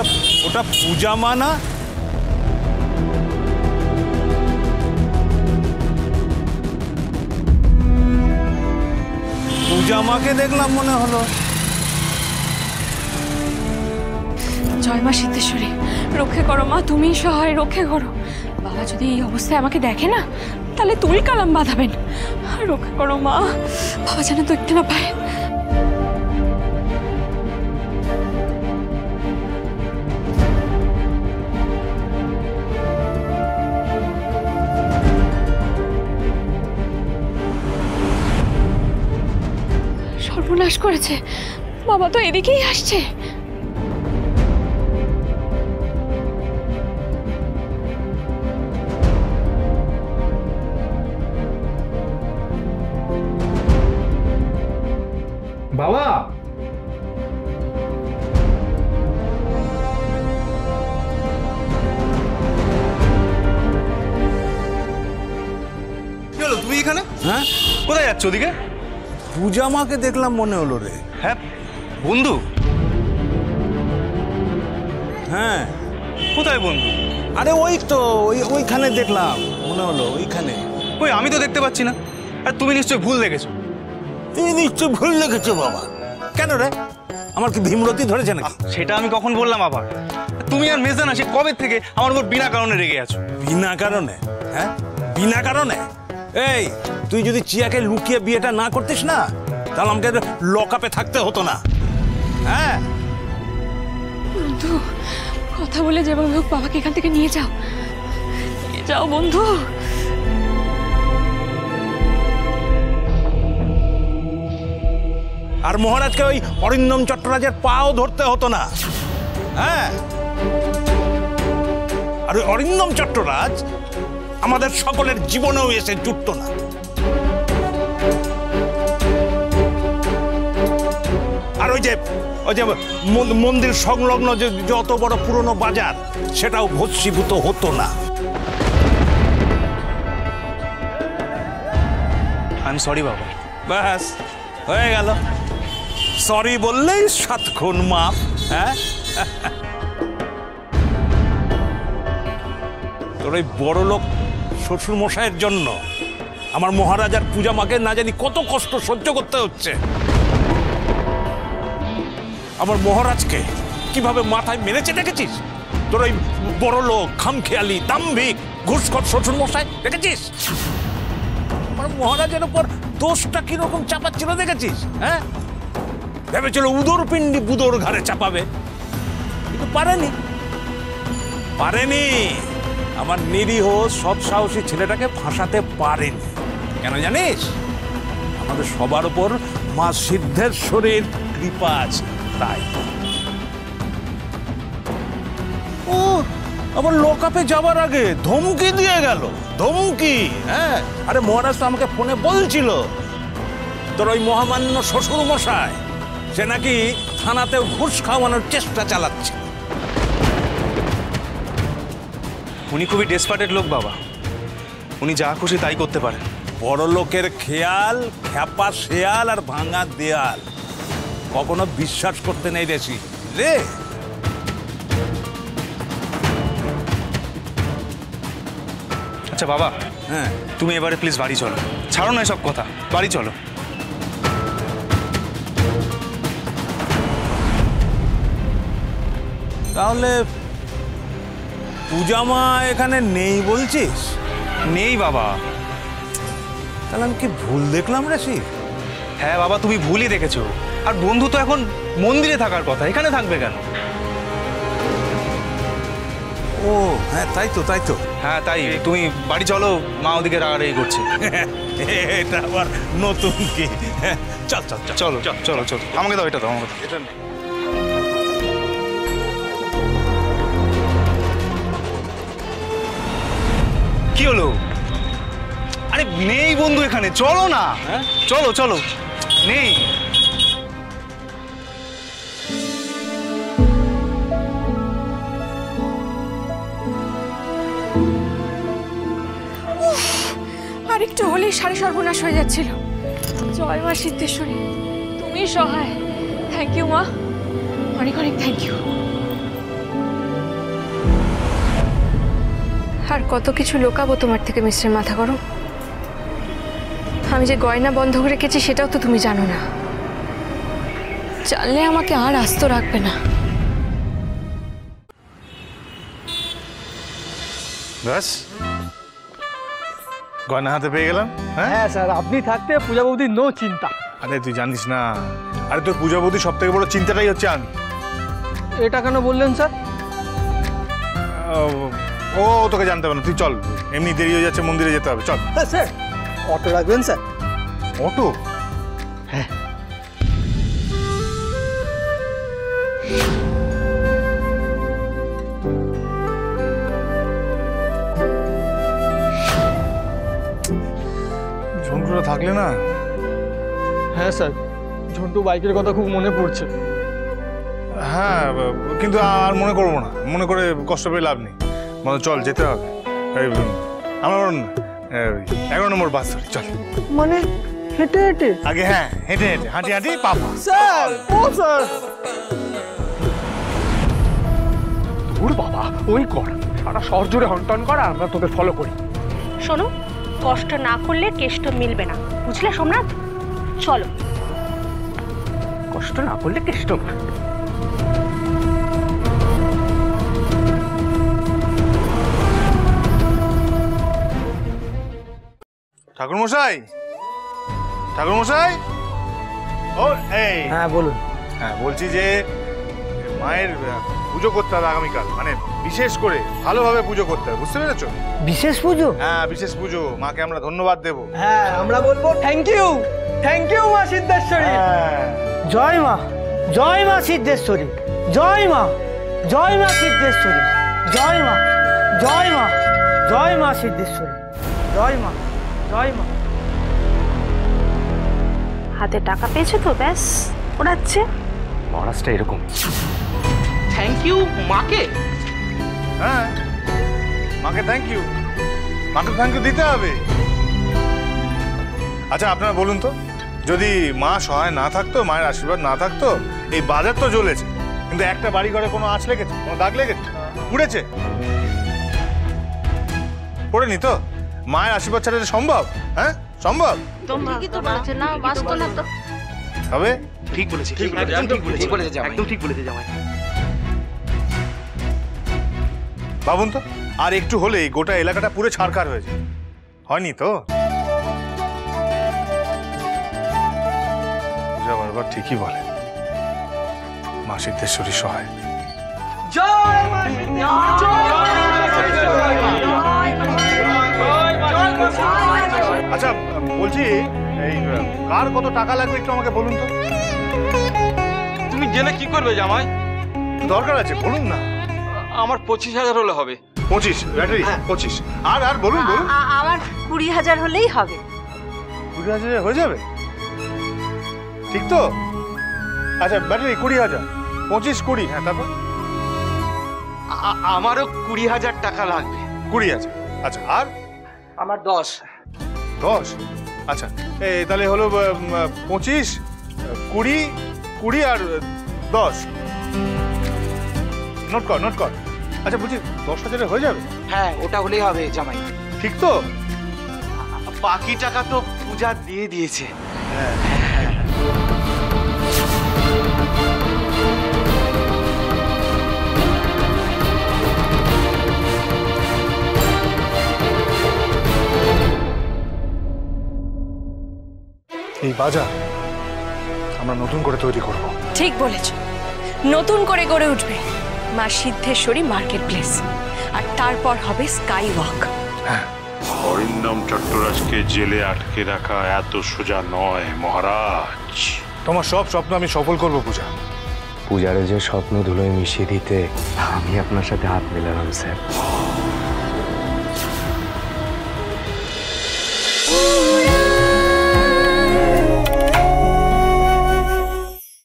ওটা ওটা পূজা মা না? পূজা মাকে দেখলাম মনে হলো। জয় মা সিদ্ধেশ্বরী, রক্ষে করো মা, তুমি সহায়, রক্ষে করো। বাবা যদি এই অবস্থায় আমাকে দেখে না, তাহলে তুই কালাম বাঁধাবেন। রক্ষে করো মা, বাবা যেন দেখতে না পায়। সর্বনাশ করেছে, বাবা তো এদিকেই আসছে। বাবা, কি হলো, তুমি এখানে? হ্যাঁ, কোথায় যাচ্ছ ওদিকে? পূজা মাকে দেখলাম মনে হলো রে। হ্যাঁ, বন্ধু? হ্যাঁ। কোথায় বন্ধু? আরে ওই তো ওইখানে দেখলাম মনে হলো, ওইখানে। ওই আমি তো দেখতে পাচ্ছি না। আর তুমি নিশ্চয়ই ভুল দেখেছো। তুই নিশ্চয় ভুল দেখেছো বাবা। কেন রে, আমার কি ভীমরতি ধরেছে নাকি? সেটা আমি কখন বললাম আবার? তুমি আর মেজানা সে কবে থেকে আমার উপর বিনা কারণে রেগে আছো। বিনা কারণে? হ্যাঁ, বিনা কারণে? এই, তুই যদি চিয়াকে লুকিয়ে বিয়েটা না করতিস না, তাহলে আমাকে লকআপে থাকতে হতো না। হ্যাঁ বন্ধু, কথা বলে যেভাবে হোক বাবাকে এখান থেকে নিয়ে যাও, নিয়ে যাও বন্ধু। আর মহারাজকে ওই অরিন্দম চট্টরাজের পাও ধরতে হতো না। হ্যাঁ, আর ওই অরিন্দম চট্টরাজ আমাদের সকলের জীবনেও এসে জুটত না। আর ওই যে মন্দির সংলগ্ন যে যত বড় পুরনো বাজার, সেটাও ভস্মীভূত হতো না। আই এম সরি বাবা। ব্যাস হয়ে গেল, সরি বললেই 7 খুন মাপ। হ্যাঁ, তোর ওই বড় লোক শ্বশুর মশাইয়ের জন্য আমার মহারাজ আর পূজা মাকে না জানি কত কষ্ট সহ্য করতে হচ্ছে। আমার মহারাজকে কিভাবে মাথায় মেরেছে দেখেছিস? তোর ওই বড় লোক, খামখেয়ালি, দাম্ভিক, ঘুষখোর শ্বশুর মশাই দেখেছিস? আমার মহারাজের উপর দোষটা কিরকম চাপাচ্ছিল দেখেছিস? হ্যাঁ, ভেবেছিল উদর পিণ্ডি বুদোর ঘাড়ে চাপাবে, কিন্তু পারেনি। আমার নিরীহ সৎ সাহসী ছেলেটাকে ফাঁসাতে পারেনি। কেন জানিস? আমাদের সবার উপর মা সিদ্ধেশ্বরীর কৃপা আছে, তাই। ও আবার লকআপে যাবার আগে ধমকি দিয়ে গেল, ধমকি। হ্যাঁ, আরে মহারাজ তো আমাকে ফোনে বলছিল তোর ওই মহামান্য শ্বশুর মশাই সে নাকি থানাতে ঘুষ খাওয়ানোর চেষ্টা চালাচ্ছে। উনি খুবই ডেসপারেট লোক বাবা, উনি যা খুশি তাই করতে পারেন। বড় লোকের খেয়াল, খ্যাপা শেয়াল আর ভাঙা দেয়াল কখনো বিশ্বাস করতে নেই রেশি রে। আচ্ছা বাবা, হ্যাঁ, তুমি এবারে প্লিজ বাড়ি চলো, ছাড়ো না এসব কথা, বাড়ি চলো। তাহলে পূজা মা এখানে নেই বলছিস? নেই বাবা। তাহলে আমি কি ভুল দেখলাম রেশি? হ্যাঁ বাবা, তুমি ভুলই দেখেছো। আর বন্ধু তো এখন মন্দিরে থাকার কথা, এখানে থাকবে কেন? ও হ্যাঁ, তাই তো। হ্যাঁ তাই, তুমি বাড়ি চলো, মা ওদিকে রাগারাগি করছে। এটা আবার নতুন কি? চল, চলো চলো চলো, আমাকে দাও, এটা দাও আমাকে দাও। কি হলো? আরে নেই বন্ধু এখানে, চলো না। হ্যাঁ চলো, নেই। আরেকটু হলেই সাড়ে সর্বনাশ হয়ে যাচ্ছিল। জয় মা সিদ্ধেশ্বরী, তুমি সহায়। থ্যাংক ইউ মা, অনেক থ্যাংক ইউ। আর কত কিছু লোকাবো তোমার থেকে মিস্টার মাথা গরম। আমি যে গয়না বন্ধ করে রেখেছি সেটাও তো তুমি জানো না। জানলে আমাকে আর আস্ত রাখবে না। ব্যাস গয়না হাতে পেয়ে গেলাম। হ্যাঁ স্যার, আপনি থাকতে পূজা বৌদির নো চিন্তা। আরে তুই জানিস না, আরে তোর পূজা বৌদি সব থেকে বড় চিন্তাটাই হচ্ছে আমি। এটা কেন বললেন স্যার? ও তোকে জানতে হবে না, তুই চল, এমনি দেরি হয়ে যাচ্ছে, মন্দিরে যেতে হবে, চল। হ্যাঁ স্যার, অটো রাখবেন স্যার? অটো? হ্যাঁ। ঝন্টুরা থাকলে না। হ্যাঁ স্যার, ঝন্টু বাইকের কথা খুব মনে পড়ছে। হ্যাঁ, কিন্তু আর মনে করবো না, মনে করে কষ্ট পেয়ে লাভ নেই। মানে চল, যেতে হবে। আমার 11 নম্বর বাস ধরি, চল। মানে হেঁটে হেঁটে? আগে হ্যাঁ, হেঁটে হেঁটে, হাঁটি হাঁটি পাপা। স্যার, ও স্যার, দূর বাবা, ওই কর, সারা শহর জুড়ে হন্টন করা, আমরা তোদের ফলো করি। শোনো, কষ্ট না করলে কেষ্ট মিলবে না, বুঝলে সোমনাথ? চলো। কষ্ট না করলে কেষ্ট। ঠাকুর মশাই, ঠাকুর মশাই, ও এই। হ্যাঁ বলুন। হ্যাঁ, বলছি যে মায়ের পুজো করতে হবে আগামীকাল, মানে বিশেষ করে ভালোভাবে পুজো করতে হবে, বুঝতে পেরেছো? বিশেষ পুজো? হ্যাঁ, বিশেষ পুজো। মাকে আমরা ধন্যবাদ দেবো। হ্যাঁ, আমরা বলবো থ্যাংক ইউ, থ্যাংক ইউ মা সিদ্ধেশ্বরী। জয় মা, জয় মা সিদ্ধেশ্বরী, জয় মা, জয় মা সিদ্ধেশ্বরী, জয় মা, জয় মা, জয় মা সিদ্ধেশ্বরী, জয় মা, জয় মা। হাতে টাকা পেয়েছো তো, ব্যাস ওড়াচ্ছে। মহারাজটা এরকম। থ্যাংক ইউ মাকে? হ্যাঁ, মাকে থ্যাংক ইউ, মাকে থ্যাংক ইউ দিতে হবে। আচ্ছা আপনারা বলুন তো, যদি মা সহায় না থাকতো, মায়ের আশীর্বাদ না থাকতো, এই বাজার তো জ্বলেছে, কিন্তু একটা বাড়ি ঘরে কোনো আঁচ লেগেছে, কোনো দাগ লেগেছে, পুড়েছে? পড়েনি তো? মায়ের আশীর্বাদ ছাড়া এটা সম্ভব? হ্যাঁ, সম্ভব? ঠিকই তো বলেছে না, বাস্ত না তো। তবে ঠিক বলেছি, একদম ঠিক বলেছে, একদম ঠিক বলেছে জামাই। ভাবুন তো, আর একটু হলেই গোটা এলাকাটা পুরো ছারখার হয়ে যায়। হয়নি তো? পূজা বারবার ঠিকই বলে, মা সিদ্ধেশ্বরী সহায়। জয় মা সিদ্ধেশ্বরী। আচ্ছা বলছি, এই কার কত টাকা লাগবে একটু আমাকে বলুন তো। তুমি জেনে কি করবে জামাই? দরকার আছে, বলুন না। আমার 25,000 হলে হবে। 25 ব্যাটারি? 25 আর বলুন বলুন। আমার 20,000 হলেই হবে। 20,000 হয়ে যাবে? ঠিক তো? আচ্ছা ব্যাটারি 20,000, 25 20, হ্যাঁ তারপর? আমারও 20,000 টাকা লাগবে। 20,000, আচ্ছা। আর আমার 10। 10, আচ্ছা। এই তাহলে হলো 25 20 20 আর 10। নোট কর, নোট কর। আচ্ছা বলছি 10,000 হয়ে যাবে? হ্যাঁ, ওটা হলেই হবে জামাই। ঠিক তো? বাকি টাকা তো পূজা দিয়ে দিয়েছে। এই বাজার আমরা নতুন করে তৈরি করব। ঠিক বলেছ, নতুন করে গড়ে উঠবে মা সিদ্ধেশ্বরী মার্কেট প্লেস, আর তারপর হবে স্কাই ওয়াক। অরিন্দম চট্টরাজকে জেলে আটকে রাখা এত সোজা নয় মহারাজ। তোমার সব স্বপ্ন আমি সফল করব পূজা। পূজারে যে স্বপ্ন ধুলোয় মিশিয়ে দিতে আমি আপনার সাথে হাত মেলালাম স্যার।